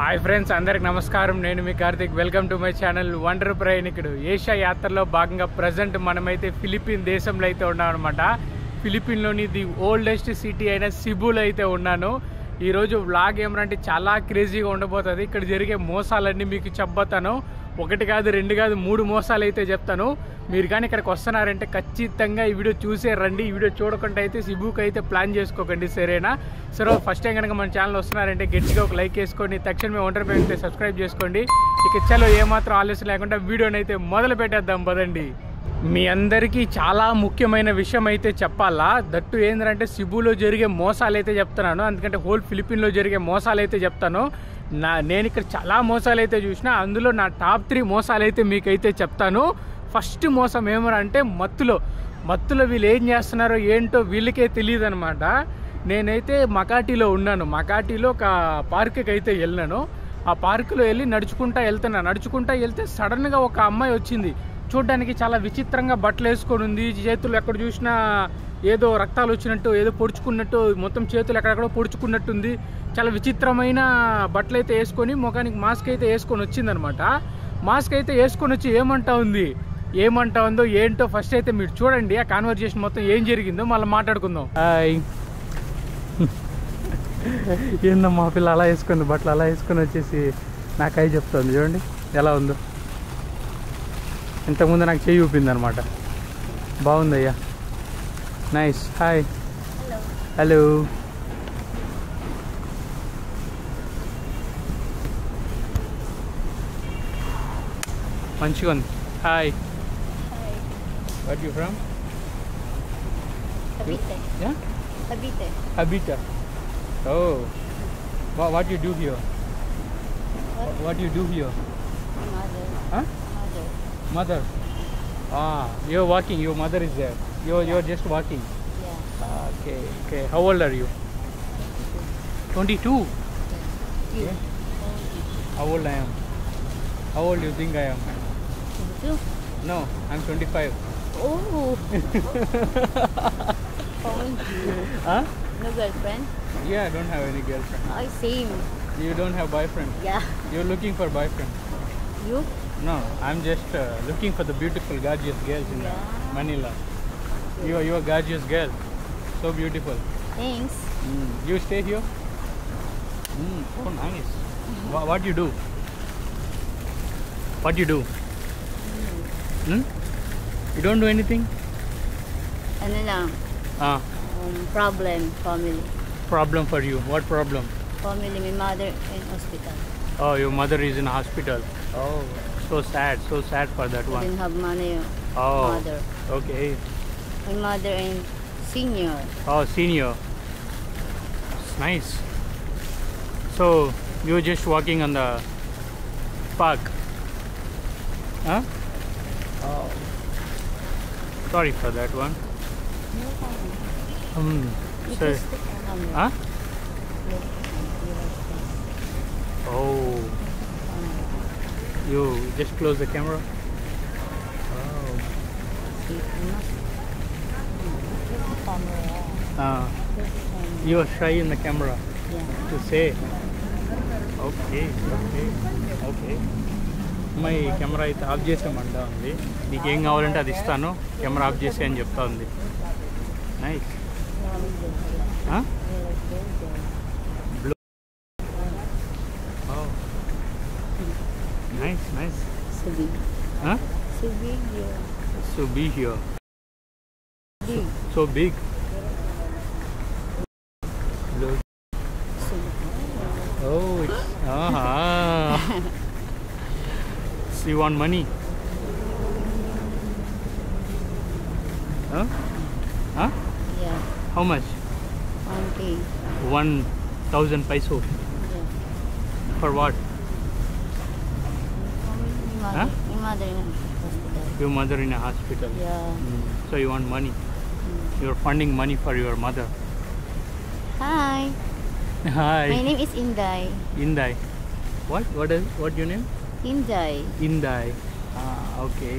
Hi friends, అందరికి నమస్కారం. నేను మీ Karthik. Welcome to my channel wonder Prayanikudu. Asia యాత్రలో భాగంగా ప్రజెంట్ మనమైతే ఫిలిపిన్ దేశంలో అయితే ఉన్నాం అనమాట. ఫిలిపిన్లోని ది ఓల్డెస్ట్ సిటీ అయిన సిబులో అయితే ఉన్నాను. ఈరోజు వ్లాగ్ ఏమంటే చాలా క్రేజీగా ఉండబోతుంది. ఇక్కడ జరిగే మోసాలన్నీ మీకు చెప్పబోతాను. ఒకటి కాదు, రెండు కాదు, 3 మోసాలు అయితే చెప్తాను. మీరు కానీ ఇక్కడికి వస్తున్నారంటే ఖచ్చితంగా ఈ వీడియో చూసే రండి. ఈ వీడియో చూడకుండా అయితే సిబుకి అయితే ప్లాన్ చేసుకోకండి, సరేనా? సరే, ఫస్ట్ టైం కనుక మన ఛానల్ వస్తున్నారంటే గట్టిగా ఒక లైక్ వేసుకోండి. తక్షణమే వండర్ ప్రయాణికుడు సబ్స్క్రైబ్ చేసుకోండి. ఇక చలో ఏమాత్రం ఆలస్యం లేకుండా వీడియోని అయితే మొదలు పెట్టేద్దాం పదండి. మీ అందరికీ చాలా ముఖ్యమైన విషయం అయితే చెప్పాలా. దట్టు ఏంటంటే సిబులో జరిగే మోసాలు అయితే చెప్తున్నాను. ఎందుకంటే హోల్ ఫిలిపిన్లో జరిగే మోసాలు అయితే చెప్తాను. నేను ఇక్కడ చాలా మోసాలు అయితే చూసిన, అందులో నా టాప్ 3 మోసాలు అయితే మీకైతే చెప్తాను. ఫస్ట్ మోసం ఏమనంటే మత్తులో వీళ్ళు ఏం చేస్తున్నారో ఏంటో వీళ్ళకే తెలియదు అనమాట. నేనైతే మకాటిలో ఉన్నాను. మకాటిలో ఒక పార్క్కి అయితే వెళ్ళినాను. ఆ పార్కులో వెళ్ళి నడుచుకుంటా వెళ్తే సడన్గా ఒక అమ్మాయి వచ్చింది. చూడ్డానికి చాలా విచిత్రంగా బట్టలు వేసుకొని ఉంది. చేతులు ఎక్కడ చూసినా ఏదో రక్తాలు వచ్చినట్టు, ఏదో పొడుచుకున్నట్టు, మొత్తం చేతులు ఎక్కడెక్కడో పొడుచుకున్నట్టుంది. చాలా విచిత్రమైన బట్టలు అయితే వేసుకొని, ముఖానికి మాస్క్ అయితే వేసుకొని వచ్చిందనమాట. మాస్క్ అయితే వేసుకొని వచ్చి ఏమంటా ఉందో ఏంటో ఫస్ట్ అయితే మీరు చూడండి. ఆ కాన్వర్జేషన్ మొత్తం ఏం జరిగిందో మళ్ళీ మాట్లాడుకుందాం. ఏందమ్మా పిల్ల అలా వేసుకుంది, బట్టలు అలా వేసుకొని వచ్చేసి నాకు అయి చెప్తుంది. చూడండి ఎలా ఉందో. ఇంతకుముందు నాకు చెయ్యి ఊపింది అనమాట. బాగుందయ్యా, నైస్. Hi, hello. మంచిగా ఉంది. Hi, what you from? Habita. Oh, what you do here? What you do here? Mother. Huh? Mother. You're walking. Your mother is there. You're just walking. Yeah. Okay. How old are you? 22. You. How old I am? How old do you think I am? 22. No, I'm 25. Oh. Huh? No girlfriend? Yeah, I don't have any girlfriend. Same. You don't have boyfriend? Yeah. You're looking for boyfriend? You? No, I'm just looking for the beautiful, gorgeous girls in Manila. You're a gorgeous girl. So beautiful. Thanks. You stay here? So nice. What you do? What you do? You don't do anything? Ano lang? Problem, family. Problem for you? What problem? Family, my mother in hospital. Oh, your mother is in a hospital. Oh, so sad for that I one. didn't have money. Oh, Mother. okay. My mother in senior. Oh, senior. It's nice. So, you're just walking on the park? Huh? Oh. Sorry for that one. No problem. So, huh? Oh. You just close the camera? Oh. You are shy in the camera to say. Okay. My camera అయితే of చేసామంటా ఉంది. నీకు ఏం కావాలంటే అది ఇస్తాను, camera off చేసి అని చెప్తా ఉంది. Nice. Blue. Nice. So big. Huh? So big. Yeah. So big here. Big. So big. Look. So big. Oh, it's So you want money? Huh? Yeah. How much? 1K. 1,000 peso. Yeah. For what? My mother in hospital. Your mother in a hospital. Yeah. So you want money? You're funding money for your mother. Hi. Hi. My name is Inday. Inday. What your name? Inday. Inday. Okay.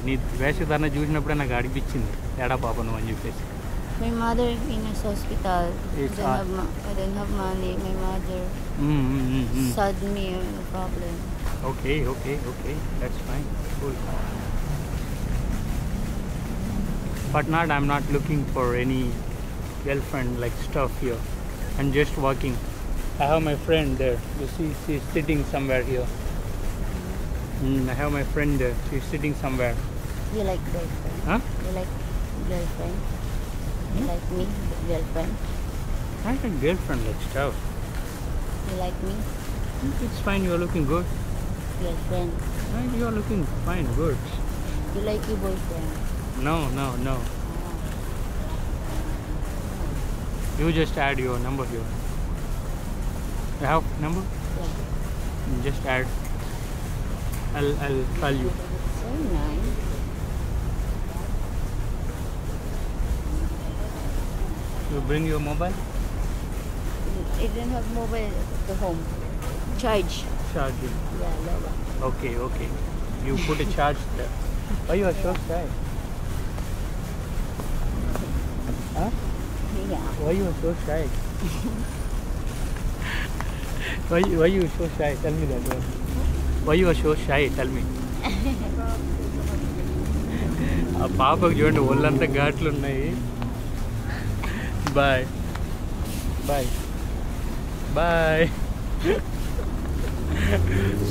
నీ వేషధారణ చూసినప్పుడే నాకు అనిపించింది ఏడా పాప నువ్వు అని చెప్పేసి. My mother in a hospital. It's I don't have money. My mother sad me, no problem. Okay. That's fine. Cool. But I'm not looking for any girlfriend like stuff here. I'm just walking. I have my friend there. You see, she's sitting somewhere here. I have my friend there. She's sitting somewhere. You like girlfriend? Huh? You like girlfriend? You like me, girlfriend? I have a girlfriend like stuff. You like me, It's fine. You are looking good. girlfriend? Right, you are looking fine, good. You like your boyfriend? No. You just add your number here. You have number? Yeah. Just add. I'll call you. So nice. You bring your mobile? I didn't have mobile at home. Charge. Charge it. Yeah, lower. Okay. You put a charge there. Why you are so shy? Huh? Yeah. Why you are so shy? Why you so shy? Tell me that one. Why you are so shy? Tell me. ఆ పాపకు చూడండి ఒళ్ళంతా ఘాట్లు ఉన్నాయి. Bye.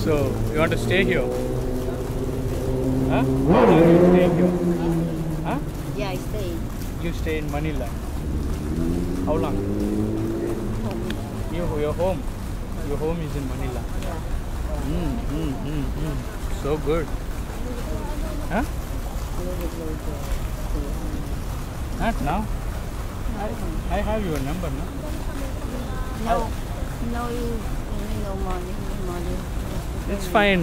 So you want to stay here? Huh? How long you stay here? Huh? Yeah, I stay You stay in Manila. How long? home. Your home. Your home is in Manila. Yeah. So good. Huh? A little bit later. Not now. I have your number now. No, you no money. It's fine.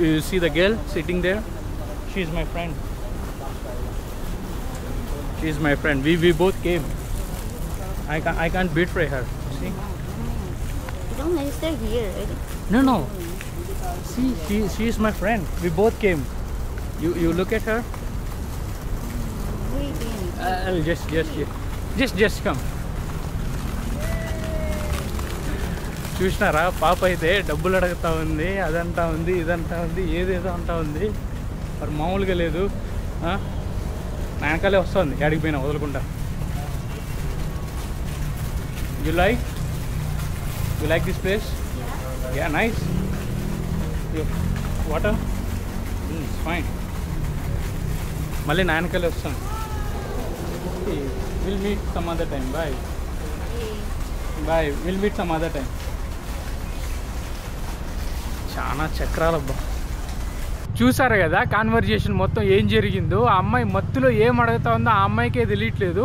You see the girl sitting there? She's my friend. She's my friend. We both came. I can't betray her. See? You don't want to stay here. No. See, she is my friend. We both came. You look at her. Waiting. I'll just come. చూసినారా పాప అయితే డబ్బులు అడుగుతా ఉంది, అదంటా ఉంది, ఇదంటా ఉంది, ఏదేదో అంటా ఉంది. మరి మామూలుగా లేదు. నా వెనకాలే వస్తుంది ఎడికి పోయినా వదులుకుంటా. You like this place? Yeah, nice. Water? It's fine. మళ్ళీ నా వెనకాలే వస్తాను. We'll meet some other time. Bye. We'll meet some other time. చాలా చక్రాలబ్బా. చూసారు కదా కాన్వర్జేషన్ మొత్తం ఏం జరిగిందో. ఆ అమ్మాయి మత్తులో ఏం అడుగుతా ఉందో ఆ అమ్మాయికే తెలియట్లేదు.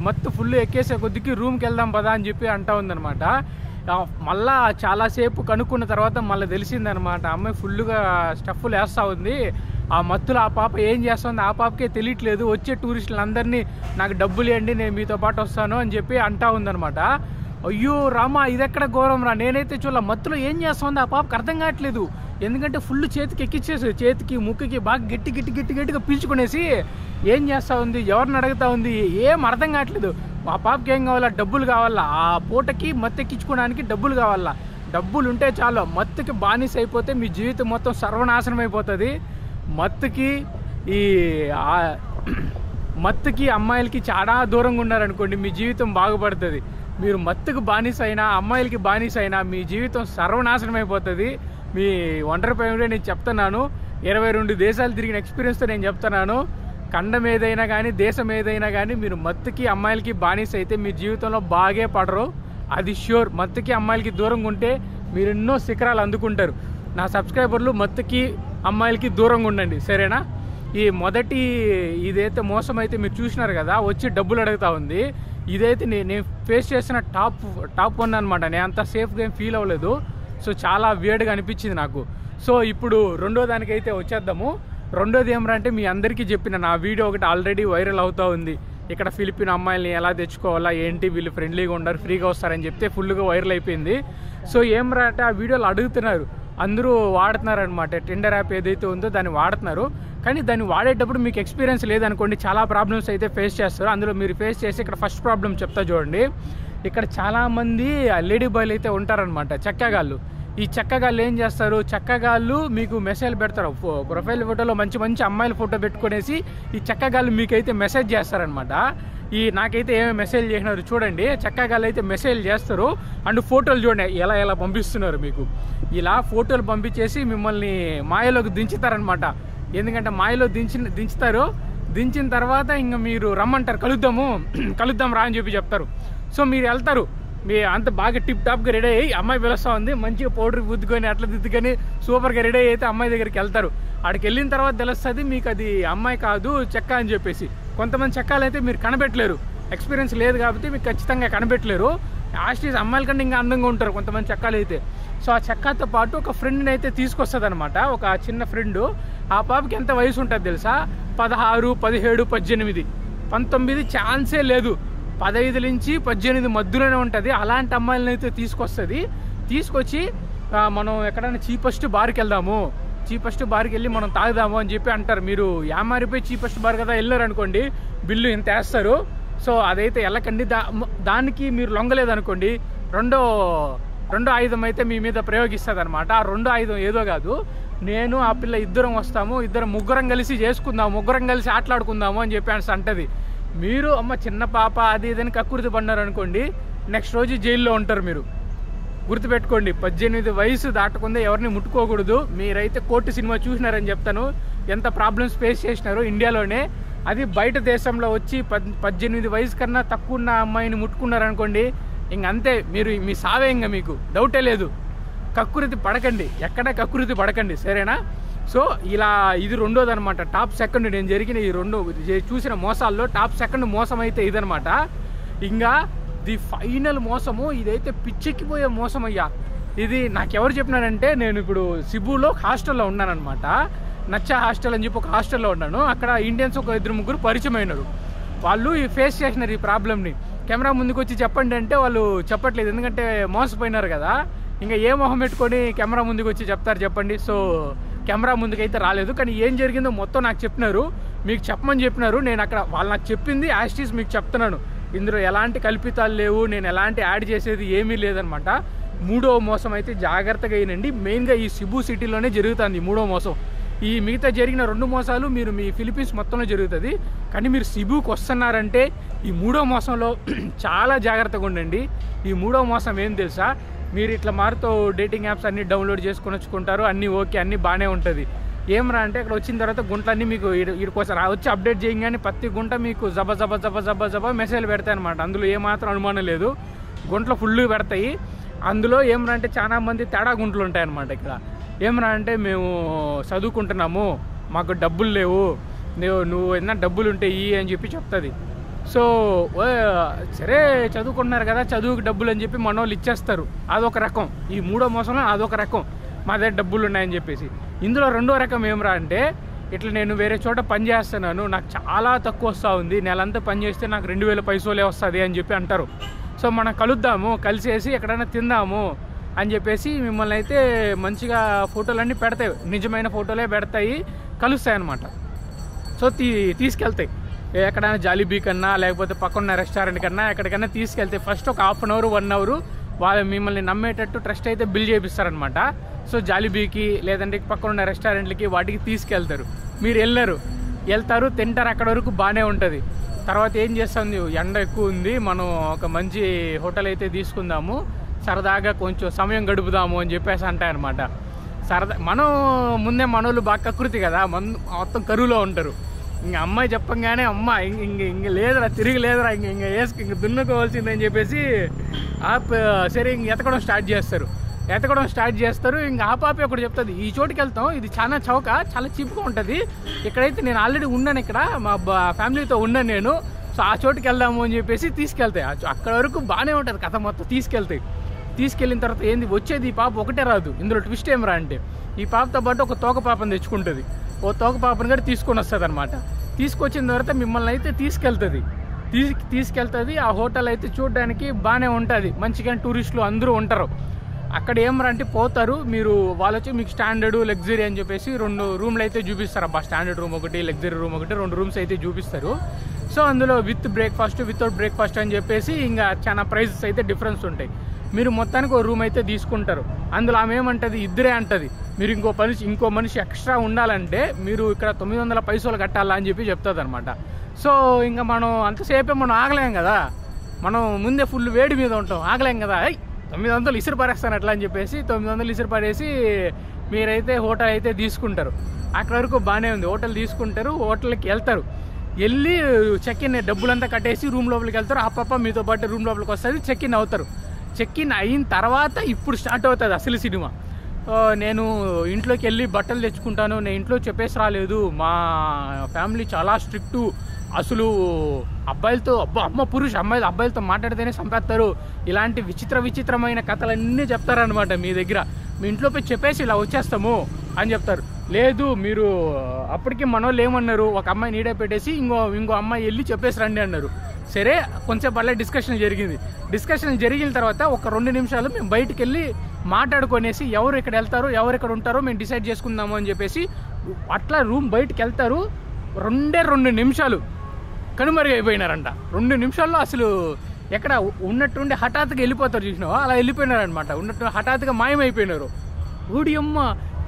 మత్తు ఫుల్ ఎక్కేసే కొద్దికి రూమ్కి వెళ్దాం పదా అని చెప్పి అంటా ఉందనమాట. మళ్ళా చాలాసేపు కనుక్కున్న తర్వాత మళ్ళీ తెలిసిందనమాట ఆ అమ్మాయి ఫుల్గా స్టఫ్లు వేస్తూ ఉంది. ఆ మత్తులో ఆ పాప ఏం చేస్తుంది ఆ పాపకే తెలియట్లేదు. వచ్చే టూరిస్టులందరినీ నాకు డబ్బులు ఇవ్వండి, నేను మీతో పాటు వస్తాను అని చెప్పి అంటా ఉందనమాట. అయ్యో రామా, ఇదెక్కడ ఘోరం రా. నేనైతే చూడాల మత్తులో ఏం చేస్తుంది ఆ పాపకు అర్థం కావట్లేదు. ఎందుకంటే ఫుల్ చేతికి ఎక్కిచ్చేసి చేతికి ముక్కుకి బాగా గట్టిగా పీల్చుకునేసి ఏం చేస్తూ ఉంది, ఎవరిని అడుగుతా ఉంది, ఏం అర్థం కావట్లేదు. ఆ పాపకి ఏం కావాలా? డబ్బులు కావాలా. ఆ పూటకి మత్తు ఎక్కించుకోవడానికి డబ్బులు కావాలా. డబ్బులు ఉంటే చాలు. మత్తుకి బానిస అయిపోతే మీ జీవితం మొత్తం సర్వనాశనం అయిపోతుంది. మత్తుకి అమ్మాయిలకి చాలా దూరంగా ఉన్నారనుకోండి మీ జీవితం బాగుపడుతుంది. మీరు మత్తుకు బానిస అయినా అమ్మాయిలకి బానిస అయినా మీ జీవితం సర్వనాశనం అయిపోతుంది. మీ ఒంటరి పైన నేను చెప్తున్నాను. 22 దేశాలు తిరిగిన ఎక్స్పీరియన్స్తో నేను చెప్తున్నాను. ఖండం ఏదైనా కానీ దేశం ఏదైనా కానీ మీరు మత్తుకి అమ్మాయిలకి బానిస అయితే మీ జీవితంలో బాగే పడరు. అది ష్యూర్. మత్తుకి అమ్మాయిలకి దూరంగా ఉంటే మీరు ఎన్నో శిఖరాలు అందుకుంటారు. నా సబ్స్క్రైబర్లు మత్తుకి అమ్మాయిలకి దూరంగా ఉండండి, సరేనా? ఈ మొదటి ఇదైతే మోసం అయితే మీరు చూసినారు కదా, వచ్చి డబ్బులు అడుగుతా ఉంది. ఇదైతే నేను ఫేస్ చేసిన టాప్ 1 అనమాట. నేను అంత సేఫ్గా ఏం ఫీల్ అవ్వలేదు. సో చాలా వియర్డ్గా అనిపించింది నాకు. సో ఇప్పుడు రెండో దానికైతే వచ్చేద్దాము. రెండోది ఏమరంటే మీ అందరికీ చెప్పిన నా వీడియో ఒకటి ఆల్రెడీ వైరల్ అవుతూ ఉంది. ఇక్కడ ఫిలిపిన్ అమ్మాయిల్ని ఎలా తెచ్చుకోవాలా ఏంటి, వీళ్ళు ఫ్రెండ్లీగా ఉండరు, ఫ్రీగా వస్తారని చెప్తే ఫుల్గా వైరల్ అయిపోయింది. సో ఏమరా అంటే ఆ వీడియోలో అడుగుతున్నారు, అందరూ వాడుతున్నారనమాట. టిండర్ యాప్ ఏదైతే ఉందో దాన్ని వాడుతున్నారు. కానీ దాన్ని వాడేటప్పుడు మీకు ఎక్స్పీరియన్స్ లేదనుకోండి, చాలా ప్రాబ్లమ్స్ అయితే ఫేస్ చేస్తారు. అందులో మీరు ఫేస్ చేసి ఇక్కడ ఫస్ట్ ప్రాబ్లం చెప్తా చూడండి. ఇక్కడ చాలామంది లేడీ బాయ్లు అయితే ఉంటారనమాట, చెక్కగాళ్ళు. ఈ చెక్కగాళ్ళు ఏం చేస్తారు, చెక్కగాళ్ళు మీకు మెసేజ్ పెడతారు. ప్రొఫైల్ ఫోటోలో మంచి మంచి అమ్మాయిల ఫోటో పెట్టుకునేసి ఈ చెక్కగాళ్ళు మీకైతే మెసేజ్ చేస్తారనమాట. నాకైతే ఏమేమి మెసేజ్ చేసినారు చూడండి. చెక్కగాళ్ళు అయితే మెసేజ్ చేస్తారు. అండ్ ఫోటోలు చూడండి ఎలా పంపిస్తున్నారు మీకు. ఇలా ఫోటోలు పంపించేసి మిమ్మల్ని మాయలోకి దించుతారనమాట. ఎందుకంటే మాయలో దించుతారు. దించిన తర్వాత ఇంకా మీరు రమ్మంటారు, కలుద్దాం రా అని చెప్పి చెప్తారు. సో మీరు వెళ్తారు, మీ అంత బాగా టిప్ టాప్గా రెడీ అయ్యి, అమ్మాయి పిలుస్తూ ఉంది, మంచిగా పౌడర్ బుద్దుకొని అట్లా దిద్దుకొని సూపర్గా రెడీ అయితే అమ్మాయి దగ్గరికి వెళ్తారు. అక్కడికి వెళ్ళిన తర్వాత తెలుస్తుంది మీకు అది అమ్మాయి కాదు చెక్క అని చెప్పేసి. కొంతమంది చెక్కలు అయితే మీరు కనిపెట్టలేరు, ఎక్స్పీరియన్స్ లేదు కాబట్టి మీకు ఖచ్చితంగా కనిపెట్టలేరు. ఆస్ట్రీస్ అమ్మాయిల కంటే ఇంకా అందంగా ఉంటారు కొంతమంది చెక్కలు అయితే. సో ఆ చెక్కతో పాటు ఒక ఫ్రెండ్ని అయితే తీసుకొస్తుంది అనమాట, ఒక చిన్న ఫ్రెండ్. ఆ పాపకి ఎంత వయసు ఉంటుంది తెలుసా, 16, 17, 18, 19 ఛాన్సే లేదు. 15 నుంచి 18 మధ్యలోనే ఉంటుంది. అలాంటి అమ్మాయిలను అయితే తీసుకొచ్చి మనం ఎక్కడైనా చీపెస్ట్ బార్కి వెళ్దాము, చీపెస్ట్ బార్కి వెళ్ళి మనం తాగుదాము అని చెప్పి అంటారు. మీరు యామారిపోయి చీపెస్ట్ బార్ కదా వెళ్ళారు అనుకోండి, బిల్లు ఇంత వేస్తారు. సో అదైతే వెళ్ళకండి. దానికి మీరు లొంగలేదనుకోండి, రెండో ఆయుధం అయితే మీ మీద ప్రయోగిస్తుంది అనమాట. ఆ రెండో ఆయుధం ఏదో కాదు, నేను ఆ పిల్ల ఇద్దరం వస్తాము, ముగ్గురం కలిసి చేసుకుందాము, ముగ్గురం కలిసి ఆటలాడుకుందాము అని చెప్పి అంటది. మీరు అమ్మ చిన్న పాప అది ఇదని కక్కుర్తి పడినారు అనుకోండి, నెక్స్ట్ రోజు జైల్లో ఉంటారు. మీరు గుర్తుపెట్టుకోండి, 18 వయసు దాటకుండా ఎవరిని ముట్టుకోకూడదు. మీరైతే కోర్టు సినిమా చూసినారని చెప్తాను, ఎంత ప్రాబ్లమ్స్ ఫేస్ చేసినారో ఇండియాలోనే. అది బయట దేశంలో వచ్చి 18 వయసు కన్నా తక్కువ ఉన్న అమ్మాయిని ముట్టుకున్నారనుకోండి, ఇంకంతే, మీ సావే. ఇంకా మీకు డౌటే లేదు. కక్కుర్తి పడకండి, ఎక్కడ కక్కుర్తి పడకండి, సరేనా? సో ఇలా ఇది రెండోది అనమాట. టాప్ సెకండ్ నేను జరిగిన ఈ చూసిన మోసాల్లో టాప్ సెకండ్ మోసం అయితే ఇదనమాట. ఇంకా ది ఫైనల్ మోసము, ఇదైతే పిచ్చెక్కిపోయే మోసం అయ్యా. ఇది నాకెవరు చెప్పినారంటే, నేను ఇప్పుడు సిబులో హాస్టల్లో ఉన్నానమాట. నచ్చా హాస్టల్ అని చెప్పి ఒక హాస్టల్లో ఉన్నాను. అక్కడ ఇండియన్స్ ఒక 2-3 పరిచయం అయినారు. వాళ్ళు ఫేస్ చేసినారు ఈ ప్రాబ్లమ్ని. కెమెరా ముందుకు వచ్చి చెప్పండి అంటే వాళ్ళు చెప్పట్లేదు, ఎందుకంటే మోసపోయినారు కదా. ఇంకా ఏ మొహం పెట్టుకొని కెమెరా ముందుకు వచ్చి చెప్తారు చెప్పండి. సో కెమెరా ముందుకైతే రాలేదు. కానీ ఏం జరిగిందో మొత్తం నాకు చెప్పినారు, మీకు చెప్పమని చెప్పినారు. నేను అక్కడ వాళ్ళు నాకు చెప్పింది యాస్టీస్ మీకు చెప్తున్నాను. ఇందులో ఎలాంటి కల్పితాలు లేవు, నేను ఎలాంటి యాడ్ చేసేది ఏమీ లేదనమాట. మూడో మోసం అయితే జాగ్రత్తగా అయినండి. మెయిన్గా ఈ సిబు సిటీలోనే జరుగుతుంది మూడో మోసం. ఈ మిగతా జరిగిన 2 మోసాలు మీ ఫిలిప్పీన్స్ మొత్తంలో జరుగుతుంది. కానీ మీరు సిబుకి వస్తున్నారంటే ఈ మూడో మోసంలో చాలా జాగ్రత్తగా ఉండండి. ఈ మూడో మోసం ఏం తెలుసా, మీరు ఇట్లా మారుతో డేటింగ్ యాప్స్ అన్నీ డౌన్లోడ్ చేసుకొని వచ్చుకుంటారు, అన్నీ ఓకే, అన్నీ బాగానే ఉంటుంది. ఏమరా అంటే అక్కడ వచ్చిన తర్వాత గుంటలన్నీ మీకు వీడికోసం వచ్చి అప్డేట్ చేయగానే ప్రతి గుంట మీకు జబ మెసేజ్లు పెడతాయి అనమాట. అందులో ఏమాత్రం అనుమానం లేదు, గుంటలు ఫుల్గా పెడతాయి. అందులో ఏమరా అంటే చాలా మంది తేడా గుంటలు ఉంటాయి అనమాట. ఇక్కడ ఏమరా అంటే మేము చదువుకుంటున్నాము, మాకు డబ్బులు లేవు, నువ్వు ఏదైనా డబ్బులు ఉంటే అని చెప్పి చెప్తుంది. సో సరే చదువుకుంటున్నారు కదా, చదువుకు డబ్బులు అని చెప్పి మన వాళ్ళు ఇచ్చేస్తారు. అదొక రకం. ఈ మూడో మోసంలో అదొక రకం, మా దగ్గర డబ్బులు ఉన్నాయని చెప్పేసి. ఇందులో రెండో రకం ఏమరా అంటే, ఇట్లా నేను వేరే చోట పని చేస్తున్నాను, నాకు చాలా తక్కువ వస్తూ ఉంది, నెలంతా పని చేస్తే నాకు 2000 పైసలే వస్తుంది అని చెప్పి అంటారు. సో మనం కలుద్దాము, కలిసేసి ఎక్కడైనా తిందాము అని చెప్పేసి మిమ్మల్ని అయితే మంచిగా ఫోటోలన్నీ పెడతాయి, నిజమైన ఫోటోలే పెడతాయి, కలుస్తాయి అన్నమాట. సో తీసుకెళ్తాయి ఎక్కడైనా జాలీబీ కన్నా లేకపోతే పక్కన రెస్టారెంట్ కన్నా ఎక్కడికైనా తీసుకెళ్తాయి. ఫస్ట్ ఒక 1/2 అవర్ 1 అవర్ వాళ్ళు మిమ్మల్ని నమ్మేటట్టు ట్రస్ట్ అయితే బిల్ చేపిస్తారనమాట. సో జాలీబీకి లేదంటే పక్కన రెస్టారెంట్లకి వాటికి తీసుకెళ్తారు. మీరు వెళ్తారు, తింటారు, అక్కడ వరకు బాగానే ఉంటుంది. తర్వాత ఏం చేస్తుంది, ఎండ ఎక్కువ ఉంది, మనం ఒక మంచి హోటల్ అయితే తీసుకుందాము, సరదాగా కొంచెం సమయం గడుపుదాము అని చెప్పేసి అంటాయన్నమాట. మనం ముందే మనోళ్ళు బాగా కకృతి కదా, మొత్తం కరువులో ఉంటారు. ఇంక అమ్మాయి చెప్పంగానే అమ్మ ఇంక లేదురా, తిరిగి లేదురా, ఇంక దున్నుకోవాల్సిందని చెప్పేసి సరే ఇంక ఎతకడం స్టార్ట్ చేస్తారు. ఇంక ఆ పాప ఒకటి చెప్తుంది, ఈ చోటుకి వెళ్తాం, ఇది చాలా చౌక, చాలా చీప్గా ఉంటుంది, ఇక్కడైతే నేను ఆల్రెడీ ఉన్నాను, ఇక్కడ మా ఫ్యామిలీతో ఉన్నాను నేను, సో ఆ చోటుకి వెళ్దాము అని చెప్పేసి తీసుకెళ్తాయి. అక్కడ వరకు బాగానే ఉంటుంది కథ మొత్తం. తీసుకెళ్ళిన తర్వాత ఏంది వచ్చేది, ఈ పాప ఒకటే రాదు. ఇందులో ట్విస్ట్ ఏమరా అంటే, ఈ పాపతో పాటు ఒక తోక పాపను తెచ్చుకుంటుంది, ఓ తోక పాపను కూడా తీసుకొని వస్తుంది అనమాట. తీసుకొచ్చిన తర్వాత మిమ్మల్ని అయితే తీసుకెళ్తుంది. ఆ హోటల్ అయితే చూడడానికి బాగానే ఉంటుంది, మంచిగా టూరిస్టులు అందరూ ఉంటారు. అక్కడ ఏమరంటే పోతారు మీరు, వాళ్ళు వచ్చి మీకు స్టాండర్డ్ లగ్జరీ అని చెప్పేసి 2 రూమ్లు అయితే చూపిస్తారు అబ్బా. స్టాండర్డ్ రూమ్ ఒకటి, లగ్జరీ రూమ్ ఒకటి, 2 రూమ్స్ అయితే చూపిస్తారు. సో అందులో విత్ బ్రేక్ఫాస్ట్, వితౌట్ బ్రేక్ఫాస్ట్ అని చెప్పేసి ఇంకా చాలా ప్రైజెస్ అయితే డిఫరెన్స్ ఉంటాయి. మీరు మొత్తానికి ఒక రూమ్ అయితే తీసుకుంటారు. అందులో ఆమె ఏమంటది, ఇద్దరే అంటది, మీరు ఇంకో మనిషి ఎక్స్ట్రా ఉండాలంటే మీరు ఇక్కడ 900 పైసలు కట్టాలా అని చెప్పి చెప్తుంది అనమాట. సో ఇంకా మనం అంతసేపే మనం ఆగలేం కదా, మనం ముందే ఫుల్ వేడి మీద ఉంటాం, ఆగలేం కదా. 900 ఇసురు పారేస్తాను అట్లా అని చెప్పేసి 900 ఇసురు పారేసి మీరైతే హోటల్ అయితే తీసుకుంటారు. అక్కడ వరకు బాగానే ఉంది. హోటల్ తీసుకుంటారు, హోటల్కి వెళ్తారు, వెళ్ళి చెక్ ఇన్ డబ్బులంతా కట్టేసి రూమ్ లోపలికి వెళ్తారు. అప్పప్ప మీతో పాటు రూమ్ లోపలికి వస్తుంది, చెక్ ఇన్ అవుతారు. చెక్ ఇన్ అయిన తర్వాత ఇప్పుడు స్టార్ట్ అవుతుంది అసలు సినిమా. నేను ఇంట్లోకి వెళ్ళి బట్టలు తెచ్చుకుంటాను, నేను ఇంట్లో చెప్పేసి రాలేదు, మా ఫ్యామిలీ చాలా స్ట్రిక్టు, అసలు అబ్బాయిలతో అబ్బాయిలతో మాట్లాడితేనే చంపేస్తారు, ఇలాంటి విచిత్రమైన కథలన్నీ చెప్తారనమాట మీ దగ్గర. మీ ఇంట్లో పోయి చెప్పేసి ఇలా వచ్చేస్తాము అని చెప్తారు. లేదు మీరు అప్పటికి మనోళ్ళు ఏమన్నారు, ఒక అమ్మాయి నీడే పెట్టేసి ఇంకో అమ్మాయి వెళ్ళి చెప్పేసి రండి అన్నారు. సరే కొంచెంసేపు అలా డిస్కషన్ జరిగిన తర్వాత ఒక 2 నిమిషాలు మేము బయటికి వెళ్ళి మాట్లాడుకునేసి ఎవరు ఇక్కడ వెళ్తారో ఎవరు ఇక్కడ ఉంటారో మేము డిసైడ్ చేసుకుందాము అని చెప్పేసి అట్లా రూమ్ బయటికి వెళ్తారు. 2 నిమిషాలు కనుమరుగైపోయినారంట. 2 నిమిషాల్లో అసలు ఎక్కడ ఉన్నట్టుండి హఠాత్తుగా వెళ్ళిపోతారు, చూసినావా అలా వెళ్ళిపోయినారనమాట. ఉన్నట్టు హఠాత్తుగా మాయమైపోయినారు. ఊడి అమ్మ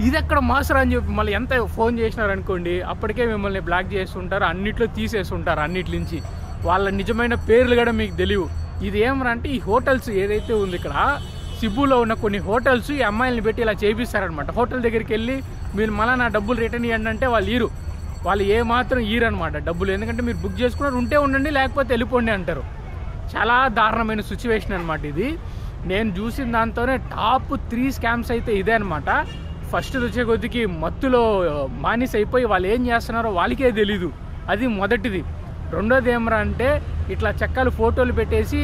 ఇది ఎక్కడ మాసరా అని చెప్పి మళ్ళీ ఎంత ఫోన్ చేసినారనుకోండి అప్పటికే మిమ్మల్ని బ్లాక్ చేస్తుంటారు, అన్నిట్లో తీసేస్తుంటారు, అన్నిటినుంచి వాళ్ళ నిజమైన పేర్లు కూడా మీకు తెలియవు. ఇది ఏమరంటే ఈ హోటల్స్ ఏదైతే ఉంది ఇక్కడ సిబులో ఉన్న కొన్ని హోటల్స్ ఈ అమ్మాయిల్ని పెట్టి ఇలా చేపిస్తారనమాట. హోటల్ దగ్గరికి వెళ్ళి మీరు మళ్ళీ నా డబ్బులు రిటర్న్ ఇవ్వండి అంటే వాళ్ళు ఏమాత్రం ఇయ్యరనమాట డబ్బులు. ఎందుకంటే మీరు బుక్ చేసుకున్నారు, ఉంటే ఉండండి లేకపోతే వెళ్ళిపోండి అంటారు. చాలా దారుణమైన సిచ్యువేషన్ అనమాట ఇది. నేను చూసిన దాంతోనే టాప్ 3 స్కామ్స్ అయితే ఇదే అనమాట. ఫస్ట్ వచ్చే కొద్దికి మత్తులో మానిస్ అయిపోయి వాళ్ళు ఏం చేస్తున్నారో వాళ్ళకే తెలీదు, అది మొదటిది. రెండోది ఏమరా అంటే ఇట్లా చెక్కలు ఫోటోలు పెట్టేసి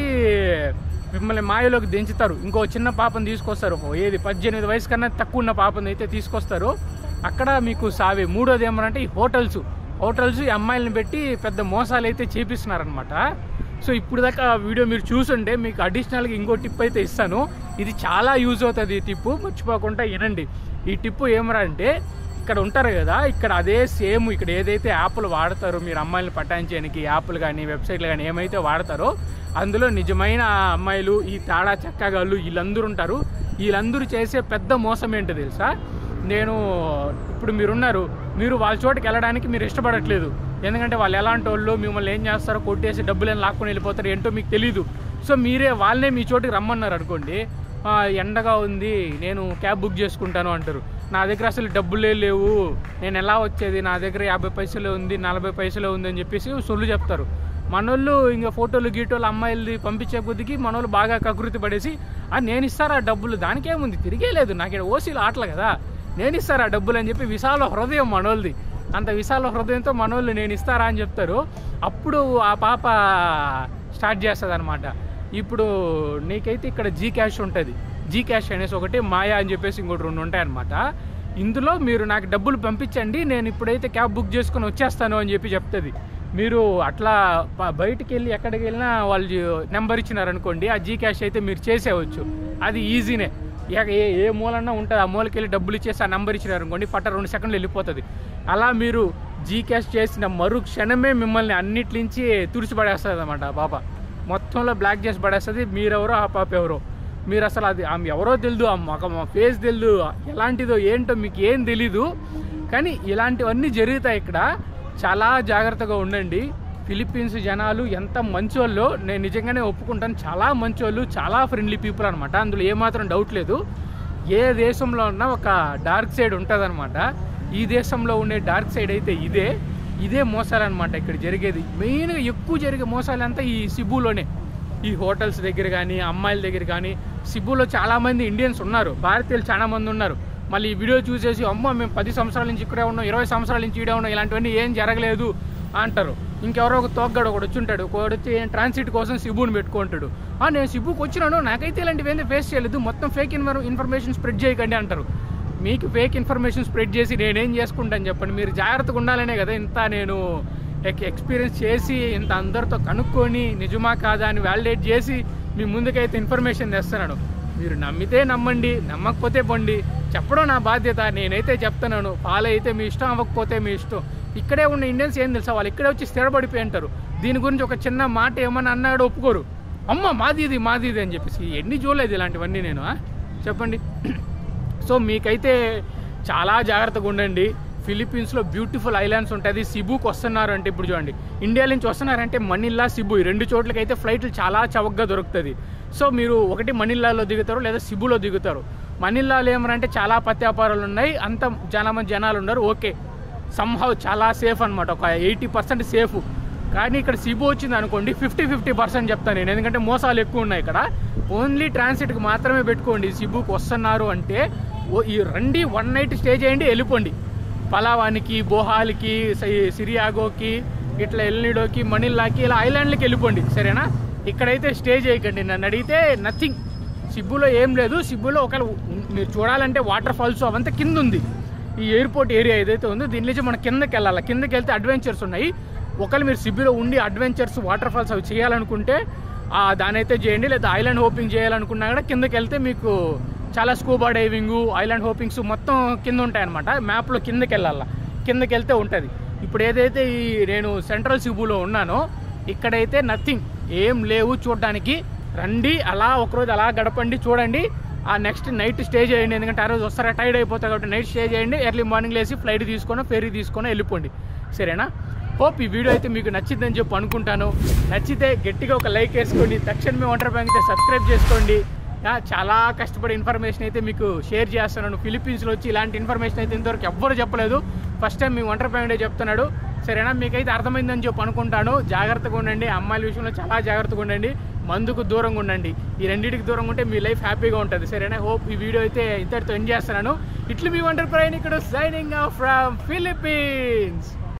మిమ్మల్ని మాయలోకి దించుతారు. ఇంకో చిన్న పాపను తీసుకొస్తారు, 18 వయసు కన్నా తక్కువ ఉన్న పాపను అయితే తీసుకొస్తారు, అక్కడ మీకు సావే. మూడోది ఏమరంటే ఈ హోటల్స్ ఈ అమ్మాయిలను పెట్టి పెద్ద మోసాలు అయితే చేపిస్తున్నారనమాట. సో ఇప్పుడు దాకా వీడియో మీరు చూసుంటే మీకు అడిషనల్గా ఇంకో టిప్ అయితే ఇస్తాను, ఇది చాలా యూజ్ అవుతుంది. ఈ టిప్పు మర్చిపోకుండా వినండి. ఈ టిప్పు ఏమరా అంటే ఇక్కడ ఉంటారు కదా, ఇక్కడ అదే సేమ్ ఇక్కడ ఏదైతే యాప్లు వాడతారో మీరు అమ్మాయిలను పట్టాయించడానికి, యాప్లు కానీ వెబ్సైట్లు కానీ ఏమైతే వాడతారో అందులో నిజమైన అమ్మాయిలు ఈ తాడా చక్కగాళ్ళు వీళ్ళందరూ ఉంటారు. వీళ్ళందరూ చేసే పెద్ద మోసం ఏంటో తెలుసా? ఇప్పుడు మీరు వాళ్ళ చోటుకి వెళ్ళడానికి మీరు ఇష్టపడట్లేదు, ఎందుకంటే వాళ్ళు ఎలాంటి వాళ్ళు, మిమ్మల్ని ఏం చేస్తారో కొట్టేసి డబ్బులు లాక్కొని వెళ్ళిపోతారు, ఏంటో మీకు తెలీదు. సో వాళ్ళనే మీ చోటుకి రమ్మన్నారు అనుకోండి, ఎండగా ఉంది నేను క్యాబ్ బుక్ చేసుకుంటాను అంటారు. నా దగ్గర అసలు డబ్బులే లేవు, నేను ఎలా వచ్చేది, నా దగ్గర 50 పైసలే ఉంది, 40 పైసలే ఉంది అని చెప్పేసి సొల్లు చెప్తారు. మనోళ్ళు ఇంకా ఫోటోలు గీటోలు అమ్మాయిలు పంపించే కొద్దికి మనోళ్ళు బాగా కకృతి పడేసి నేను ఇస్తారా డబ్బులు, దానికేముంది తిరిగే లేదు, నాకు ఇక్కడ ఓసీలు ఆటలు కదా, నేను ఇస్తారా డబ్బులు అని చెప్పి విశాల హృదయం మనోళ్ళది. అంత విశాల హృదయంతో మనోళ్ళు నేను ఇస్తారా అని చెప్తారు. అప్పుడు ఆ పాప స్టార్ట్ చేస్తుంది అనమాట. ఇప్పుడు నీకైతే ఇక్కడ జీ క్యాష్ ఉంటుంది, జీ క్యాష్ అనేసి ఒకటి, మాయా అని చెప్పేసి ఇంకోటి 2 ఉంటాయి అనమాట. ఇందులో మీరు నాకు డబ్బులు పంపించండి, నేను ఇప్పుడైతే క్యాబ్ బుక్ చేసుకొని వచ్చేస్తాను అని చెప్పి చెప్తుంది. మీరు అట్లా బయటికి వెళ్ళి ఎక్కడికి వెళ్ళినా వాళ్ళు నెంబర్ ఇచ్చినారనుకోండి, ఆ జీ క్యాష్ అయితే మీరు చేసేవచ్చు, అది ఈజీనే. ఏ మూలన్నా ఉంటుంది, ఆ మూలకి వెళ్ళి డబ్బులు ఇచ్చేసి ఆ నెంబర్ ఇచ్చినారనుకోండి పట్ట 2 సెకండ్లు వెళ్ళిపోతుంది. అలా మీరు జీ క్యాష్ చేసిన క్షణమే మిమ్మల్ని అన్నిటించి తుడిచిపడేస్తుంది అనమాట. ఆ పాప మొత్తంలో బ్లాక్ చేసి పడేస్తుంది. మీరెవరో ఆ పాప ఎవరో, మీరు అసలు అది ఆమె ఎవరో తెలియదు, మా ఫేస్ తెలియదు, ఎలాంటిదో ఏంటో మీకు ఏం తెలీదు. కానీ ఇలాంటివన్నీ జరుగుతాయి ఇక్కడ, చాలా జాగ్రత్తగా ఉండండి. ఫిలిప్పీన్స్ జనాలు ఎంత మంచోళ్ళో నేను నిజంగానే ఒప్పుకుంటాను, చాలా మంచోళ్ళు, చాలా ఫ్రెండ్లీ పీపుల్ అనమాట, అందులో ఏమాత్రం డౌట్ లేదు. ఏ దేశంలో ఉన్నా ఒక డార్క్ సైడ్ ఉంటుంది అనమాట. ఈ దేశంలో ఉండే డార్క్ సైడ్ అయితే ఇదే మోసాలు అనమాట. ఇక్కడ జరిగేది మెయిన్గా ఎక్కువ జరిగే మోసాలు అంతా ఈ సిబులోనే, ఈ హోటల్స్ దగ్గర కానీ అమ్మాయిల దగ్గర కానీ. సిబులో చాలామంది ఇండియన్స్ ఉన్నారు, భారతీయులు చాలామంది ఉన్నారు. మళ్ళీ ఈ వీడియో చూసేసి మేము 10 సంవత్సరాల నుంచి ఇక్కడే ఉన్నాం, 20 సంవత్సరాల నుంచి ఇక్కడే ఉన్నాం, ఇలాంటివన్నీ ఏం జరగలేదు అంటారు. ఇంకెవరో ఒక తోగ్గాడు ఒకటి వచ్చి ఉంటాడు, ఒకటి వచ్చి ట్రాన్సిట్ కోసం సిబుని పెట్టుకుంటాడు. నేను సిబుకి వచ్చినాను, నాకైతే ఇలాంటివి ఫేస్ చేయలేదు, మొత్తం ఫేక్ ఇన్ఫర్మేషన్ స్ప్రెడ్ చేయకండి అంటారు. మీకు ఫేక్ ఇన్ఫర్మేషన్ స్ప్రెడ్ చేసి నేనేం చేసుకుంటాను చెప్పండి? మీరు జాగ్రత్తగా ఉండాలనే కదా ఇంత నేను ఎక్స్పీరియన్స్ చేసి ఇంత అందరితో కనుక్కొని నిజమా కాదా అని వ్యాలిడేట్ చేసి మీ ముందుకైతే ఇన్ఫర్మేషన్ తెస్తున్నాను. మీరు నమ్మితే నమ్మండి, నమ్మకపోతే పండి, చెప్పడం నా బాధ్యత. నేనైతే చెప్తున్నాను, ఫాలో అయితే మీ ఇష్టం, అవ్వకపోతే మీ ఇష్టం. ఇక్కడే ఉన్న ఇండియన్స్ ఏం తెలుసా, వాళ్ళు ఇక్కడే వచ్చి స్థిరపడిపోయి అంటారు. దీని గురించి ఒక చిన్న మాట ఏమన్నా అన్నాడు ఒప్పుకోరు. అమ్మ మాది ఇది అని చెప్పేసి. ఎన్ని చూడలేదు ఇలాంటివన్నీ నేను, చెప్పండి. సో మీకైతే చాలా జాగ్రత్తగా ఉండండి. ఫిలిప్పీన్స్లో బ్యూటిఫుల్ ఐలాండ్స్ ఉంటుంది. సిబుకి వస్తున్నారు అంటే ఇప్పుడు చూడండి, ఇండియా నుంచి వస్తున్నారంటే మనిల్లా, సిబు ఈ 2 చోట్లకైతే ఫ్లైట్లు చాలా చవకగా దొరుకుతుంది. సో మీరు ఒకటి మనిల్లాలో దిగుతారు లేదా సిబులో దిగుతారు. మనిల్లాలో ఏమరంటే చాలా పత్తి వ్యాపారాలు ఉన్నాయి, అంత చాలా మంది జనాలు ఉన్నారు. ఓకే, సంహవ్ చాలా సేఫ్ అనమాట, ఒక 80% సేఫ్. కానీ ఇక్కడ సిబు వచ్చింది అనుకోండి 50% చెప్తాను నేను, ఎందుకంటే మోసాలు ఎక్కువ ఉన్నాయి ఇక్కడ. ఓన్లీ ట్రాన్సిట్కి మాత్రమే పెట్టుకోండి. సిబుకి వస్తున్నారు అంటే ఈ రండి, 1 నైట్ స్టే చేయండి, వెళ్ళిపోండి. పలావానికి, బోహాల్కి, సిరియాగోకి, ఇట్లా ఎల్నిడోకి, మనిల్లాకి, ఇలా ఐలాండ్లకి వెళ్ళిపోండి, సరేనా? ఇక్కడైతే స్టే చేయకండి. నన్ను అడిగితే నథింగ్, సిబులో ఏం లేదు. సిబులో ఒకవేళ మీరు చూడాలంటే వాటర్ ఫాల్స్ అవంతా కింద ఉంది. ఈ ఎయిర్పోర్ట్ ఏరియా ఏదైతే ఉందో దీని నుంచి మనం కిందకి వెళ్ళాలి. కిందకి వెళ్తే అడ్వెంచర్స్ ఉన్నాయి. ఒకవేళ మీరు సిబులో ఉండి అడ్వెంచర్స్, వాటర్ ఫాల్స్ అవి చేయాలనుకుంటే దాని అయితే చేయండి. లేదా ఐలాండ్ హోపింగ్ చేయాలనుకున్నా కూడా కిందకి వెళ్తే మీకు చాలా స్కూబా డైవింగు, ఐలాండ్ హోపింగ్స్ మొత్తం కింద ఉంటాయన్నమాట. మ్యాప్లో కిందకి వెళ్ళాల, కిందకి వెళ్తే ఉంటుంది. ఇప్పుడు ఏదైతే ఈ నేను సెంట్రల్ సిబులో ఉన్నానో ఇక్కడైతే నథింగ్, ఏం లేవు చూడడానికి. రండి, అలా ఒకరోజు అలా గడపండి, చూడండి. ఆ నెక్స్ట్ నైట్ స్టే చేయండి, ఎందుకంటే ఆ రోజు వస్తారా టైర్డ్ అయిపోతాయి కాబట్టి నైట్ స్టే చేయండి. ఎర్లీ మార్నింగ్ లేసి ఫ్లైట్ తీసుకొని ఫెరీ తీసుకొని వెళ్ళిపోండి, సరేనా? హోప్ ఈ వీడియో అయితే మీకు నచ్చిందని చెప్పి అనుకుంటాను. నచ్చితే గట్టిగా ఒక లైక్ వేసుకోండి. తక్షణమే వండర్ బ్యాంక్ అయితే సబ్స్క్రైబ్ చేసుకోండి. చాలా కష్టపడి ఇన్ఫర్మేషన్ అయితే మీకు షేర్ చేస్తున్నాను. ఫిలిప్పీన్స్లో వచ్చి ఇలాంటి ఇన్ఫర్మేషన్ అయితే ఇంతవరకు ఎవ్వరు చెప్పలేదు. ఫస్ట్ టైం మీ వండర్ బ్యాంక్ చెప్తున్నాడు, సరేనా? మీకైతే అర్థమైందని చెప్పి అనుకుంటాను. జాగ్రత్తగా ఉండండి, అమ్మాయిల విషయంలో చాలా జాగ్రత్తగా ఉండండి, మందుకు దూరంగా ఉండండి. ఈ రెండింటికి దూరంగా ఉంటే మీ లైఫ్ హ్యాపీగా ఉంటుంది, సరేనా? హోప్ ఈ వీడియో అయితే ఇంతటితో ఎండ్ చేస్తున్నాను. ఇట్లు మీ wonder Prayanikudu signing off from Philippines.